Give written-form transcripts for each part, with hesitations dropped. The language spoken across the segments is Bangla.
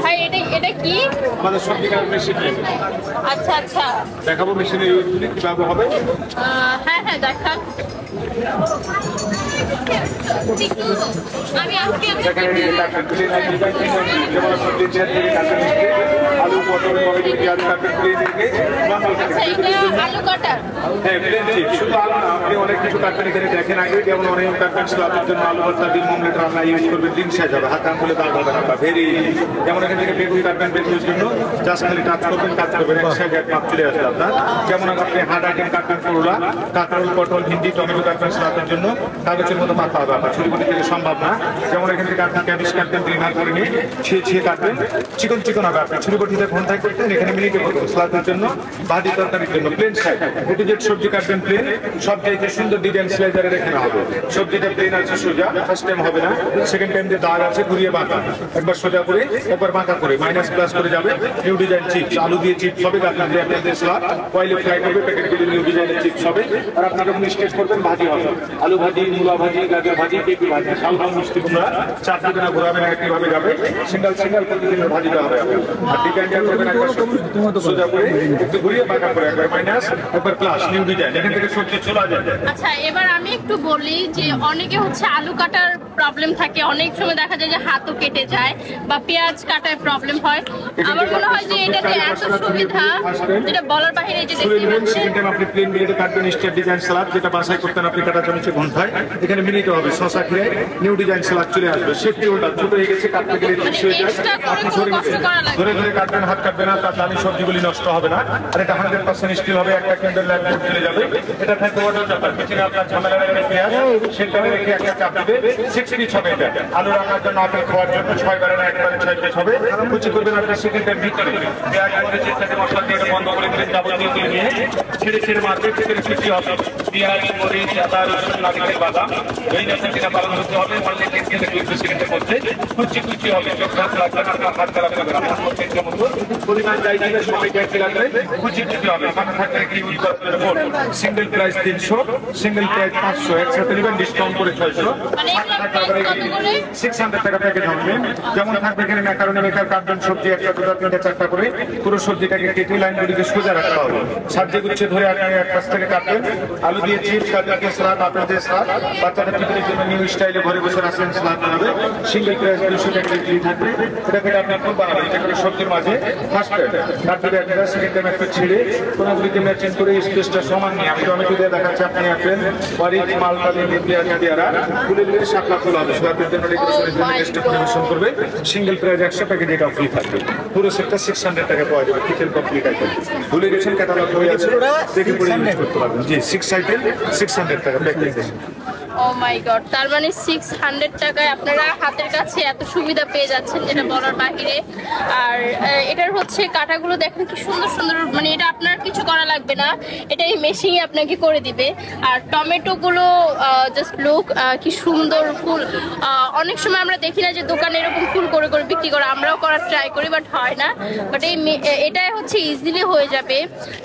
ভাই এটা কি আমাদের সবজি কাটার মেশিন। আচ্ছা আচ্ছা দেখাবো মেশিনের ইউজগুলি কিভাবে হবে। হ্যাঁ হ্যাঁ দেখান। আমি আজকে যেমন সবজি থেকে কাটতে মিশিয়ে আলু পটল টমেটো পেঁয়াজ কাটতে প্লেন থেকে আলু কাটার হ্যাঁ প্লেন চিপ শুধু আলু না, আপনি অনেক কিছু কাটবেন এখানে দেখেন আগে। যেমন অনেক কাটবেন স্লাবের জন্য আলু ভর্তা ডিম অমলেট রান্না ইউজ করবেন, দিন শেষ হবে, হাত আঙুলে দাগ হবে না বা ভেরি। যেমন এখান থেকে বেগুন কাটবেন, বেগুনের জন্য জাস্ট খালি টাচ করবেন, কাজ করবেন, এক সাইড এক মাপ চলে আসবে আপনার। যেমন আপনি হার্ড আইটেম কাটবেন, করলা কাঁকরোল পটল ভিন্ডি টমেটো কাটবেন স্লাবের জন্য, কাগজের মতো পাতা হবে আপনার, ছুরি থেকে সম্ভব না। যেমন এখান থেকে আপনি ক্যাবেজ কাটবেন, ক্লিনার করে নিয়ে ছিঁড়ে কাটবেন, চিকন চিকন হবে আপনার, ছুরি বটিতে ঘন্টায় করতেন, এখানে মিনিটে করবেন স্লাদের জন্য ভাজি তরকারির জন্য প্লেন সাইড। এটি যে সবজি কাটবেন প্লেন, সব জায়গায় সুন্দর ডিজাইন স্লাইডারে রেখে নেওয়া হবে। সবজিটা প্লেন আছে সোজা, ফার্স্ট টাইম হবে না, সেকেন্ড টাইম যে দাগ আছে ঘুরিয়ে বাঁকা, একবার সোজা করে একবার বাঁকা করে মাইনাস প্লাস করে যাবে। নিউ ডিজাইন চিপস, আলু দিয়ে চিপস হবে, আপনার দিয়ে আপনাদের স্লাদ অয়েলে ফ্রাই করবে, প্যাকেটগুলো নিউ ডিজাইনের চিপস হবে। আর আপনারা যখন স্টেট করবেন ভাজি হবে, আলু ভাজি, মূলা ভাজি, গাজর ভাজি, পেঁপে ভাজি, শালগম মিষ্টি কুমড়া, চার দিকে না ঘোরাবেন একইভাবে যাবে, সিঙ্গেল সিঙ্গেল প্রতিদিনের ভাজিটা হবে। আর ডিজাইনটা করবেন একবার সোজা করে একটু ঘুরিয়ে বাঁকা করে, একবার মাইনাস একবার প্লাস, নিউ ডিজাইন, এখান থেকে সবজি চলে যাবে। আচ্ছা এবার আমি একটু বলি যে অনেকে হচ্ছে আলু কাটার প্রবলেম থাকে, অনেক সময় দেখা যায় যে হাতও কেটে যায় বা পেঁয়াজ কাটার প্রবলেম হয়। আমার মনে হয় যে এটাতে এত সুবিধা যেটা বলার বাইরে, যে দেখতে পাচ্ছেন আপনি প্লেন মিনিটে কাটবেন স্টেট ডিজাইন সালাদ, যেটা বাসায় করতেন আপনি কাটা চামচে ঘন্টায়, এখানে মিনিটে হবে। শসা খেয়ে নিউ ডিজাইন সালাদ চলে আসবে। সেফটি ওটা ছোট হয়ে গেছে, কাটতে গেলে আপনি ধরে ধরে কাটবেন, হাত কাটবেন না, তার দামি সবজিগুলি নষ্ট হবে না। আর এটা 100% স্টিল হবে, একটা ক্যান্ডেল লাইট বোর্ড চলে যাবে। এটা থাকে ওয়াটার চাপার পিছনে আপনার ঝামেলা রেখে পেঁয়াজ সেটা রেখে একটা চাপ দিবে, 6 পিস হবে। এটা আলু রান্নার জন্য, আপেল খাওয়ার জন্য 6 বারে না একবারে 6 পিস হবে। কুচি করবেন আপনি সেকেন্ডের ভিতরে, পেঁয়াজ মরিচ ইত্যাদি মশলা দিয়ে বন্ধ করে দিবেন, যাবতীয় দিয়ে নিয়ে ছেড়ে ছেড়ে মারবে, ভিতরে কুচি হবে পেঁয়াজ মরিচ আদা রসুন নারিকেল বাদাম, এই জাতীয় কিনা পালন করতে হবে। অনলি 10 থেকে 20 সেকেন্ডের মধ্যে কুচি কুচি হবে, চোখ হাত লাগবে না, আপনার হাত খারাপ হবে না, আপনার প্রত্যেকটা মতো পরিমাণ যাই দিলে সময় গ্যাস লাগবে, কুচি কুচি হবে। সামনে থাকবে কি ইউজ করতে হবে, সিঙ্গেল প্রাইস 300, সিঙ্গেল প্রাইস 500, একসাথে নেবেন ডিসকাউন্ট করে 600, 600 টাকা প্যাকেজ হবে। যেমন থাকবে এখানে ম্যাকারনি মেকার কাটবেন, সবজি একটা দুটো তিনটা চারটা করে, পুরো সবজিটাকে কেটে লাইনগুলিকে সোজা রাখতে হবে, সাবজে গুচ্ছে ধরে আপনি এক পাশ থেকে কাটবেন। আলু দিয়ে চিপস, গাজরকে সালাদ, আপেল দিয়ে সালাদ, বাচ্চাদের টিফিনের জন্য নিউ স্টাইলে ঘরে বসে রাখেন সালাদ বানাবে, সিঙ্গেল প্রাইস 200 টাকা দিয়ে থাকবে। এটা করে আপনি খুব বানাবেন, এটা করে সবজির মাঝে ফার্স্ট কাটবে একটা, সেকেন্ড টাইম একটু ছিঁড়ে কোনোগুলিকে ম্যাচিং করে স্পেসটা সমান নিয়ে আমি টমেটো দিয়ে দেখাচ্ছি, আপনি আপেল মরিচ মালটা দিয়ে পেঁয়াজ দিয়ে খুলে দিলে শাপলা ফুল হবে। আপনার জন্য ডেকোরেশনের জন্য টেস্টে পরিবেশন করবে, সিঙ্গেল প্রাইস 100 প্যাকেট এটা ফ্রি থাকবে। পুরো সেটটা 600 টাকা পাওয়া যাবে, কিচেন কমপ্লিট আইটেম। ভুলে গেছেন ক্যাটালগ হয়ে আছে, দেখে পরে ইউজ করতে পারবেন। জি 6 আইটেম 600 টাকা প্যাকেজ। ও মাই গড, তার মানে 600 টাকায় আপনারা হাতের কাছে এত সুবিধা পেয়ে যাচ্ছেন, যেটা বলার বাহিরে। আর এটার হচ্ছে কাটাগুলো দেখেন কি সুন্দর সুন্দর, মানে এটা আপনার কিছু করা লাগবে না, এটা এই মেশিনই আপনাকে করে দিবে। আর টমেটো গুলো জাস্ট লুক কি সুন্দর ফুল। অনেক সময় আমরা দেখি না যে দোকানে এরকম ফুল করে করে বিক্রি করে, আমরাও করার ট্রাই করি বাট হয় না। বাট এটাই হচ্ছে ইজিলি হয়ে যাবে।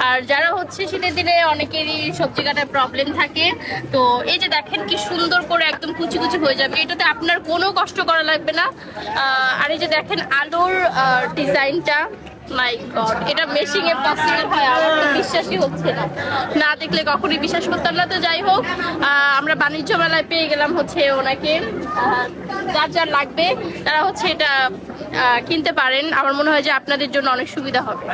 আর যারা হচ্ছে শীতের দিনে অনেকেরই সবজি কাটার প্রবলেম থাকে, তো এই যে দেখেন কি সুন্দর করে একদম কুচি কুচি হয়ে যাবে, এটাতে আপনার কোনো কষ্ট করা লাগবে না। আর এই যে দেখেন আলুর ডিজাইনটা, মাই গড, এটা মেশিং এ পসিবল হয়, আমার তো বিশ্বাসই হচ্ছে না, না দেখলে কখনোই বিশ্বাস করতাম না। তো যাই হোক, আমরা বাণিজ্য মেলায় পেয়ে গেলাম হচ্ছে ওনাকে, যার যার লাগবে তারা হচ্ছে এটা কিনতে পারেন। আমার মনে হয় যে আপনাদের জন্য অনেক সুবিধা হবে।